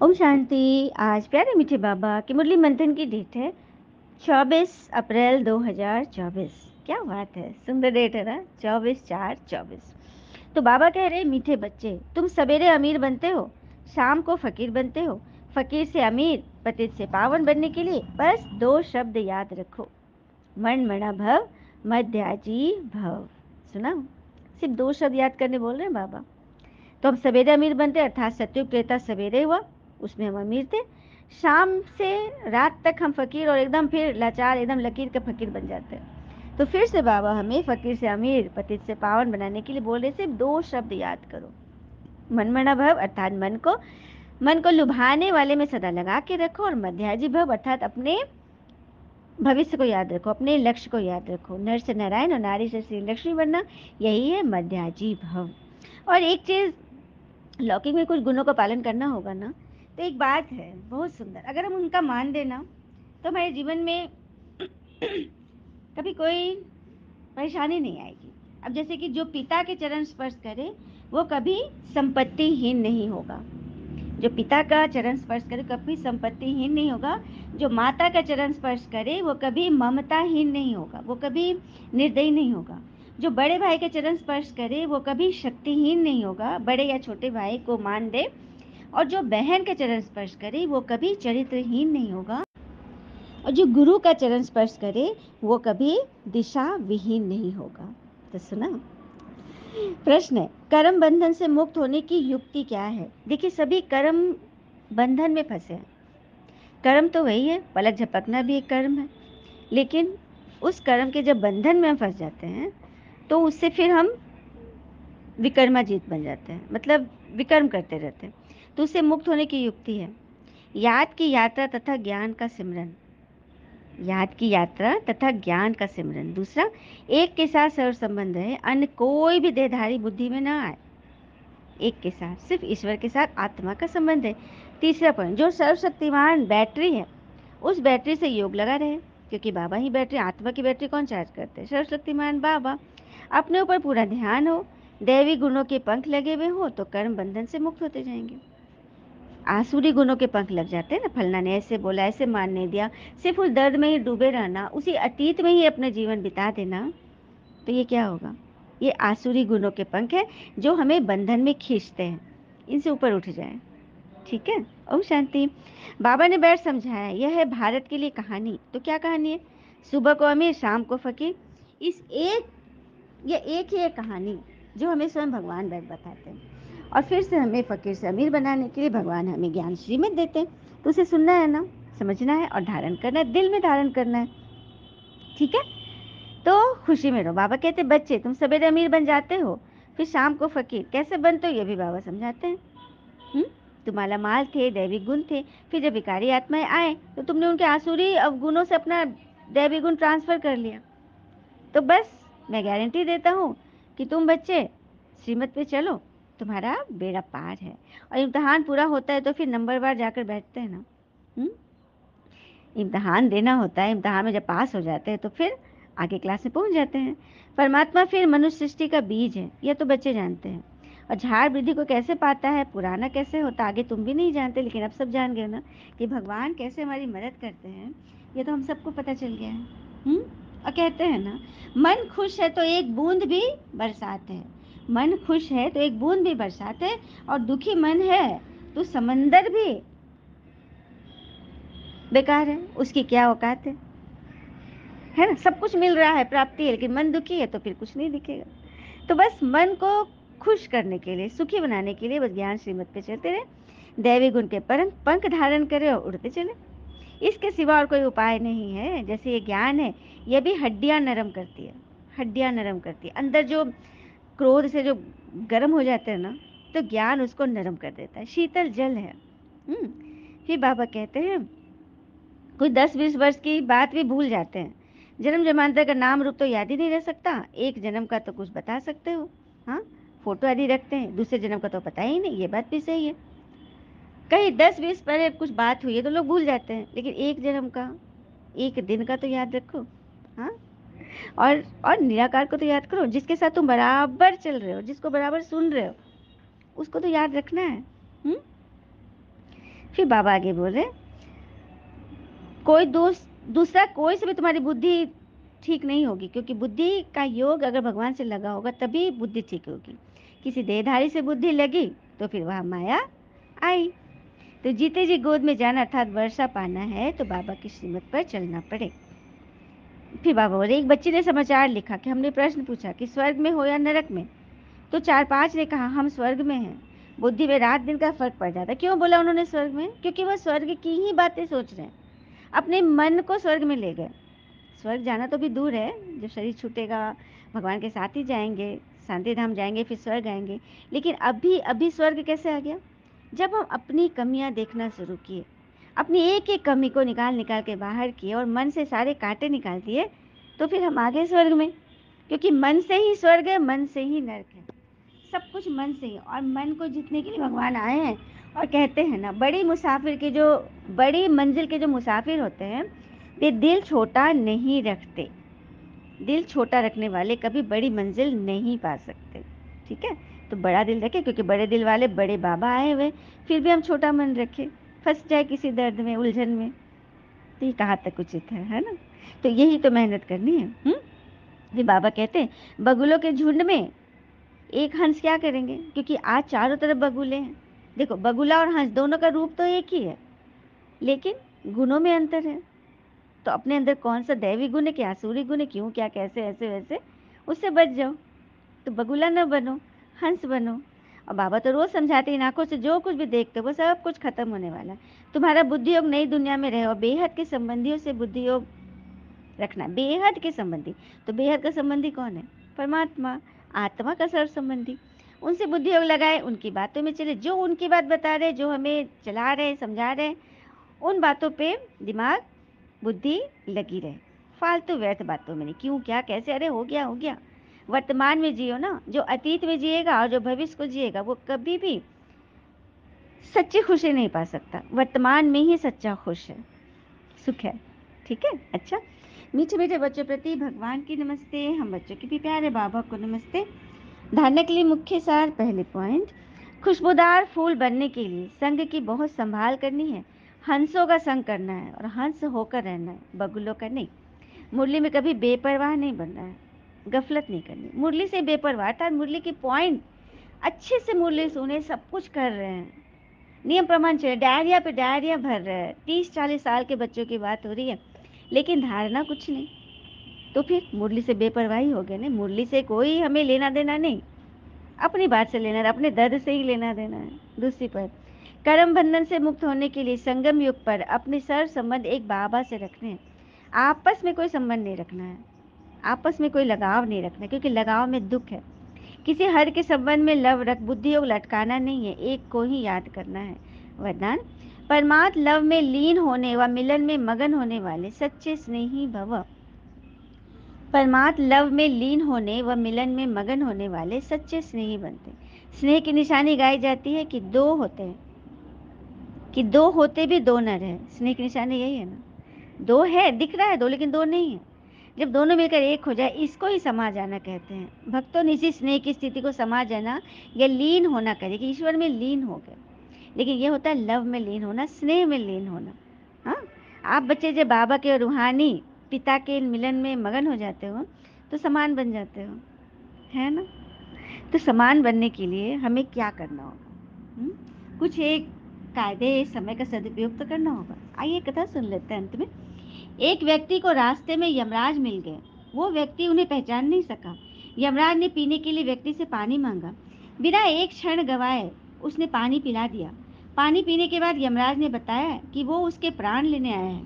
ओम शांति। आज प्यारे मीठे बाबा की मुरली मंथन की डेट है 24 अप्रैल 2024। क्या बात है, सुंदर डेट है ना, 24/4/24। तो बाबा कह रहे, मीठे बच्चे, तुम सवेरे अमीर बनते हो, शाम को फकीर बनते हो। फकीर से अमीर, पतित से पावन बनने के लिए बस 2 शब्द याद रखो, मन मणा भव, मध्याजी भव। सुना, सिर्फ 2 शब्द याद करने बोल रहे हैं बाबा। तो हम सवेरे अमीर बनते, अर्थात सत्युग त्रेता सवेरे हुआ, उसमें हम अमीर थे। शाम से रात तक हम फकीर और एकदम फिर लाचार, एकदम लकीर के फकीर बन जाते हैं। तो फिर से बाबा हमें फकीर से अमीर, पतित से पावन बनाने के लिए बोल रहे, सिर्फ 2 शब्द याद करो, मनमना भव अर्थात मन को लुभाने वाले में सदा लगा के रखो, और मध्याजी भव अर्थात अपने भविष्य को याद रखो, अपने लक्ष्य को याद रखो। नर से नारायण और नारी से श्री लक्ष्मी बनना, यही है मध्याजी भव। और एक चीज, लौकिक में कुछ गुणों का पालन करना होगा ना, तो एक बात है बहुत सुंदर, अगर हम उनका मान देना तो हमारे जीवन में कभी कोई परेशानी नहीं आएगी। अब जैसे कि जो पिता के चरण स्पर्श करे वो कभी संपत्तिहीन नहीं होगा, जो पिता का चरण स्पर्श करे कभी संपत्तिहीन नहीं होगा। जो माता का चरण स्पर्श करे वो कभी ममताहीन नहीं होगा, वो कभी निर्दयी नहीं होगा। जो बड़े भाई के चरण स्पर्श करे वो कभी शक्तिहीन नहीं होगा, बड़े या छोटे भाई को मान दे। और जो बहन के चरण स्पर्श करे वो कभी चरित्रहीन नहीं होगा, और जो गुरु का चरण स्पर्श करे वो कभी दिशा विहीन नहीं होगा। तो सुना, प्रश्न है, कर्म बंधन से मुक्त होने की युक्ति क्या है? देखिए, सभी कर्म बंधन में फंसे हैं। कर्म तो वही है, पलक झपकना भी एक कर्म है, लेकिन उस कर्म के जब बंधन में हम फंस जाते हैं तो उससे फिर हम विकर्माजीत बन जाते हैं, मतलब विकर्म करते रहते हैं। तो उससे मुक्त होने की युक्ति है याद की यात्रा तथा ज्ञान का सिमरन। याद की यात्रा तथा ज्ञान का सिमरन। दूसरा, एक के साथ सर्व संबंध है, अन्य कोई भी देहधारी बुद्धि में ना आए। एक के साथ, सिर्फ ईश्वर के साथ आत्मा का संबंध है। तीसरा पॉइंट, जो सर्वशक्तिमान बैटरी है उस बैटरी से योग लगा रहे, क्योंकि बाबा ही बैटरी, आत्मा की बैटरी कौन चार्ज करते हैं? सर्वशक्तिमान बाबा। अपने ऊपर पूरा ध्यान हो, दैवी गुणों के पंख लगे हुए हो तो कर्म बंधन से मुक्त होते जाएंगे। आसुरी गुणों के पंख लग जाते हैं ना, फलना ने ऐसे बोला, ऐसे मान नहीं दिया, सिर्फ उस दर्द में ही डूबे रहना, उसी अतीत में ही अपना जीवन बिता देना, तो ये क्या होगा? ये आसुरी गुणों के पंख है जो हमें बंधन में खींचते हैं। इनसे ऊपर उठ जाए, ठीक है। ओम शांति। बाबा ने बैठ समझाया, यह है भारत के लिए कहानी। तो क्या कहानी है? सुबह को अमीर, शाम को फकीर। इस एक, ये एक ही एक कहानी जो हमें स्वयं भगवान बैठ बताते हैं। और फिर से हमें फकीर से अमीर बनाने के लिए भगवान हमें ज्ञान श्रीमत देते हैं। तो उसे सुनना है ना, समझना है और धारण करना है, दिल में धारण करना है, ठीक है। तो खुशी में रहो। बाबा कहते, बच्चे तुम सवेरे अमीर बन जाते हो, फिर शाम को फकीर। कैसे बनते हो ये भी बाबा समझाते हैं। तुम मालामाल थे, दैविक गुण थे, फिर जब विकारी आत्माएं आए तो तुमने उनके आसुरी अवगुणों से अपना दैविक गुण ट्रांसफर कर लिया। तो बस मैं गारंटी देता हूँ कि तुम बच्चे श्रीमत पे चलो, तुम्हारा बेड़ा पार है। और इम्तहान पूरा होता है तो फिर नंबर बार जाकर बैठते हैं ना। इम्तहान देना होता है, इम्तहान में जब पास हो जाते हैं तो फिर आगे क्लास में पहुंच जाते हैं। परमात्मा फिर मनुष्य सृष्टि का बीज है, यह तो बच्चे जानते हैं। और झाड़ वृद्धि को कैसे पाता है, पुराना कैसे होता, आगे तुम भी नहीं जानते, लेकिन अब सब जान गए ना कि भगवान कैसे हमारी मदद करते हैं। ये तो हम सबको पता चल गया है। और कहते हैं ना, मन खुश है तो एक बूंद भी बरसात है। मन खुश है तो एक बूंद भी बरसात है, और दुखी मन है तो समंदर भी बेकार है, उसकी क्या औकात है ना। सब कुछ मिल रहा है, प्राप्ति है, लेकिन मन दुखी है तो फिर कुछ नहीं दिखेगा। तो बस मन को खुश करने के लिए, सुखी बनाने के लिए बस ज्ञान श्रीमत पे चलते रहे, दैवी गुण के परंग पंख धारण करे और उड़ते चले। इसके सिवा और कोई उपाय नहीं है। जैसे ये ज्ञान है, ये भी हड्डियां नरम करती है, हड्डियां नरम करती है। अंदर जो क्रोध से जो गर्म हो जाते हैं ना, तो ज्ञान उसको नरम कर देता है, शीतल जल है। फिर बाबा कहते हैं, कुछ 10-20 वर्ष की बात भी भूल जाते हैं, जन्म जन्मांतर का नाम रूप तो याद ही नहीं रह सकता, एक जन्म का तो कुछ बता सकते हो। हाँ, फोटो आदि रखते हैं, दूसरे जन्म का तो पता ही नहीं, ये बात भी सही है। कहीं 10-20 पहले कुछ बात हुई है तो लोग भूल जाते हैं, लेकिन एक जन्म का, एक दिन का तो याद रखो। हाँ, और निराकार को तो याद करो, जिसके साथ तुम बराबर चल रहे हो, जिसको बराबर सुन रहे हो, उसको तो याद रखना है। बाबा आगे बोले, कोई दूसरा कोई से भी तुम्हारी बुद्धि ठीक नहीं होगी, क्योंकि बुद्धि का योग अगर भगवान से लगा होगा तभी बुद्धि ठीक होगी। किसी देहधारी से बुद्धि लगी तो फिर वहाँ माया आई। तो जीते जी गोद में जाना अर्थात वर्षा पाना है तो बाबा की श्रीमत पर चलना पड़े। फिर बाबा बोले, एक बच्ची ने समाचार लिखा कि हमने प्रश्न पूछा कि स्वर्ग में हो या नरक में, तो 4-5 ने कहा हम स्वर्ग में हैं। बुद्धि में रात दिन का फर्क पड़ जाता। क्यों बोला उन्होंने स्वर्ग में? क्योंकि वह स्वर्ग की ही बातें सोच रहे हैं, अपने मन को स्वर्ग में ले गए। स्वर्ग जाना तो भी दूर है, जब शरीर छूटेगा भगवान के साथ ही जाएंगे, शांति धाम जाएंगे, फिर स्वर्ग आएंगे। लेकिन अभी अभी स्वर्ग कैसे आ गया? जब हम अपनी कमियां देखना शुरू किए, अपनी एक एक कमी को निकाल निकाल के बाहर किए और मन से सारे कांटे निकाल दिए, तो फिर हम आ गए स्वर्ग में। क्योंकि मन से ही स्वर्ग है, मन से ही नरक है, सब कुछ मन से ही। और मन को जीतने के लिए भगवान आए हैं। और कहते हैं ना, बड़ी मंजिल के जो मुसाफिर होते हैं वे दिल छोटा नहीं रखते। दिल छोटा रखने वाले कभी बड़ी मंजिल नहीं पा सकते। ठीक है, तो बड़ा दिल रखे, क्योंकि बड़े दिल वाले बड़े बाबा आए हुए। फिर भी हम छोटा मन रखे, फंस जाए किसी दर्द में, उलझन में, तो ये कहाँ तक उचित है ना? तो यही तो मेहनत करनी है। फिर बाबा कहते हैं, बगुलों के झुंड में एक हंस क्या करेंगे? क्योंकि आज चारों तरफ बगुले हैं। देखो, बगुला और हंस दोनों का रूप तो एक ही है, लेकिन गुणों में अंतर है। तो अपने अंदर कौन सा दैवी गुण है, क्या आसुरी गुण है, क्यों, क्या, कैसे, ऐसे वैसे, उससे बच जाओ। तो बगुला न बनो, हंस बनो। और बाबा तो रोज समझाते हैं, आंखों से जो कुछ भी देखते हो वो सब कुछ खत्म होने वाला है। तुम्हारा बुद्धि योग नई दुनिया में रहे और बेहद के संबंधियों से बुद्धि योग रखना। बेहद के संबंधी, तो बेहद का संबंधी कौन है? परमात्मा, आत्मा का सर्व संबंधी। उनसे बुद्धि योग लगाए, उनकी बातों में चले, जो उनकी बात बता रहे, जो हमें चला रहे, समझा रहे, उन बातों पे दिमाग बुद्धि लगी रहे। फालतू व्यर्थ बातों में नहीं, क्यों, क्या, कैसे, अरे हो गया हो गया। वर्तमान में जियो ना। जो अतीत में जिएगा और जो भविष्य को जिएगा वो कभी भी सच्ची खुशी नहीं पा सकता। वर्तमान में ही सच्चा खुश है, सुख है। ठीक है, अच्छा। मीठे मीठे बच्चों प्रति भगवान की नमस्ते। हम बच्चों के भी प्यारे बाबा को नमस्ते। धारणा के लिए मुख्य सार, पहले पॉइंट, खुशबूदार फूल बनने के लिए संग की बहुत संभाल करनी है। हंसों का संग करना है और हंस होकर रहना है, बगुलों का नहीं। मुरली में कभी बेपरवाह नहीं बनना है, गफलत नहीं करनी। मुरली से बेपरवाह था, मुरली की पॉइंट अच्छे से मुरली सुने, सब कुछ कर रहे हैं, नियम प्रमाण चले, डायरिया पे डायरिया भर रहे हैं, 30-40 साल के बच्चों की बात हो रही है, लेकिन धारणा कुछ नहीं। तो फिर मुरली से बेपरवाही हो गए ना। मुरली से कोई हमें लेना देना नहीं, अपनी बात से लेना है, अपने दर्द से ही लेना देना है। दूसरी पर, कर्म बंधन से मुक्त होने के लिए संगम युग पर अपने सर संबंध एक बाबा से रखने हैं। आपस में कोई संबंध नहीं रखना है, आपस में कोई लगाव नहीं रखना, क्योंकि लगाव में दुख है। किसी हर के संबंध में लव रख बुद्धि योग लटकाना नहीं है, एक को ही याद करना है। वरदान, परमात्म लव में लीन होने व मिलन में मगन होने वाले सच्चे स्नेही भव। परमात्म लव में लीन होने व मिलन में मगन होने वाले सच्चे स्नेही बनते। स्नेह की निशानी गाई जाती है कि दो होते हैं, कि दो होते भी दो न रहे। स्नेह की निशानी यही है ना, दो है, दिख रहा है दो, लेकिन दो नहीं है। जब दोनों मिलकर एक हो जाए, इसको ही समा जाना कहते हैं। भक्तों ने इसी स्नेह की स्थिति को समा जाना या लीन होना करे कि ईश्वर में लीन हो गए। लेकिन ये होता है लव में लीन होना, स्नेह में लीन होना। हाँ, आप बच्चे जब बाबा के रूहानी पिता के मिलन में मगन हो जाते हो तो समान बन जाते हो, है ना? तो समान बनने के लिए हमें क्या करना होगा? कुछ एक कायदे, समय का सदुपयोग तो करना होगा। आइए कथा सुन लेते हैं अंत में। एक व्यक्ति को रास्ते में यमराज मिल गए। वो व्यक्ति उन्हें पहचान नहीं सका। यमराज ने पीने के लिए व्यक्ति से पानी मांगा। बिना एक क्षण गवाए उसने पानी पिला दिया। पानी पीने के बाद यमराज ने बताया कि वो उसके प्राण लेने आया है,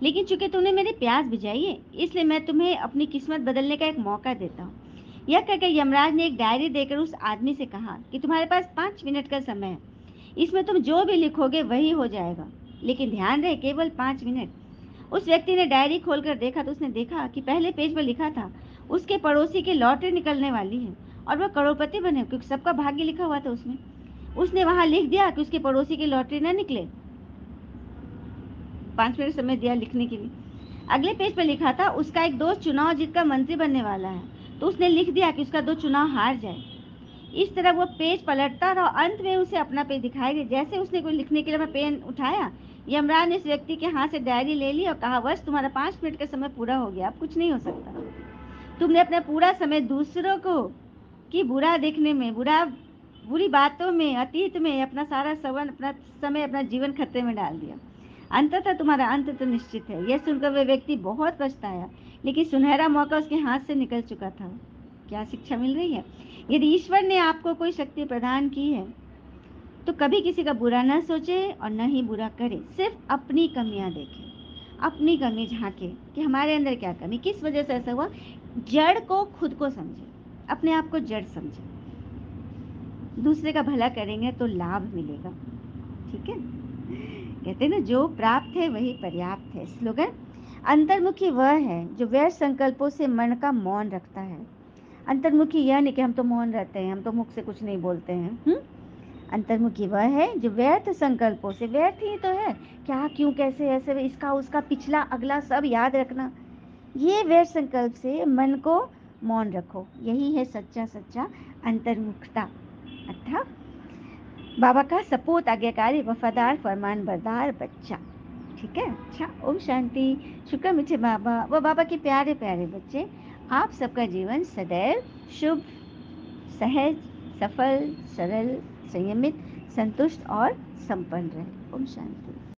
लेकिन चूंकि तुमने मेरी प्यास बुझाई है, इसलिए मैं तुम्हें अपनी किस्मत बदलने का एक मौका देता हूँ। यह कहकर यमराज ने एक डायरी देकर उस आदमी से कहा कि तुम्हारे पास 5 मिनट का समय है, इसमें तुम जो भी लिखोगे वही हो जाएगा, लेकिन ध्यान रहे केवल 5 मिनट। उस व्यक्ति ने डायरी खोलकर देखा तो उसने देखा कि पहले पेज पर लिखा था उसके पड़ोसी की लॉटरी निकलने वाली है और वह करोड़पति बने, क्योंकि सबका भाग्य लिखा हुआ था उसमें। उसने वहां लिख दिया कि उसके पड़ोसी की लॉटरी ना निकले। 5 मिनट समय दिया लिखने के लिए। अगले पेज पर लिखा था उसका एक दोस्त चुनाव जीतकर मंत्री बनने वाला है, तो उसने लिख दिया कि उसका दो चुनाव हार जाए। इस तरह वो पेज पलटता रहा और अंत में उसे अपना पेज दिखाई दे। जैसे उसने कोई लिखने के लिए अपना पेन उठाया, यमराज ने इस व्यक्ति के हाथ से डायरी ले ली और कहा, बस तुम्हारा 5 मिनट का समय पूरा हो गया, अब कुछ नहीं हो सकता। तुमने अपना पूरा समय दूसरों को की बुरा देखने में, बुरी बातों में, अतीत में अपना सारा अपना समय, अपना जीवन खतरे में डाल दिया। अंततः तुम्हारा अंत तो निश्चित है। यह सुनकर वह व्यक्ति बहुत पछताया, लेकिन सुनहरा मौका उसके हाथ से निकल चुका था। क्या शिक्षा मिल रही है? यदि ईश्वर ने आपको कोई शक्ति प्रदान की है तो कभी किसी का बुरा न सोचे और न ही बुरा करे। सिर्फ अपनी कमियां देखें, अपनी कमी झांके कि हमारे अंदर क्या कमी, किस वजह से ऐसा हुआ। जड़ को खुद को समझे, अपने आप को जड़ समझे। दूसरे का भला करेंगे तो लाभ मिलेगा। ठीक है, कहते हैं ना, जो प्राप्त है वही पर्याप्त है। स्लोगन, अंतर्मुखी वह है जो व्यर्थ संकल्पों से मन का मौन रखता है। अंतर्मुखी यह नहीं कि हम तो मौन रहते हैं, हम तो मुख से कुछ नहीं बोलते हैं। अंतर्मुखी वह है जो व्यर्थ संकल्पों से, व्यर्थ ही तो है, क्या, क्यों, कैसे, ऐसे, इसका उसका पिछला अगला सब याद रखना, ये व्यर्थ संकल्प से मन को मौन रखो। यही है सच्चा सच्चा अंतर्मुखता, अर्थात बाबा का सपूत, आज्ञाकारी, वफादार, फरमान बरदार बच्चा। ठीक है, अच्छा, ओम शांति। शुक्र मीठे बाबा व बाबा के प्यारे प्यारे बच्चे, आप सबका जीवन सदैव शुभ, सहज, सफल, सरल, संयमित, संतुष्ट और संपन्न रहे। ओम शांति।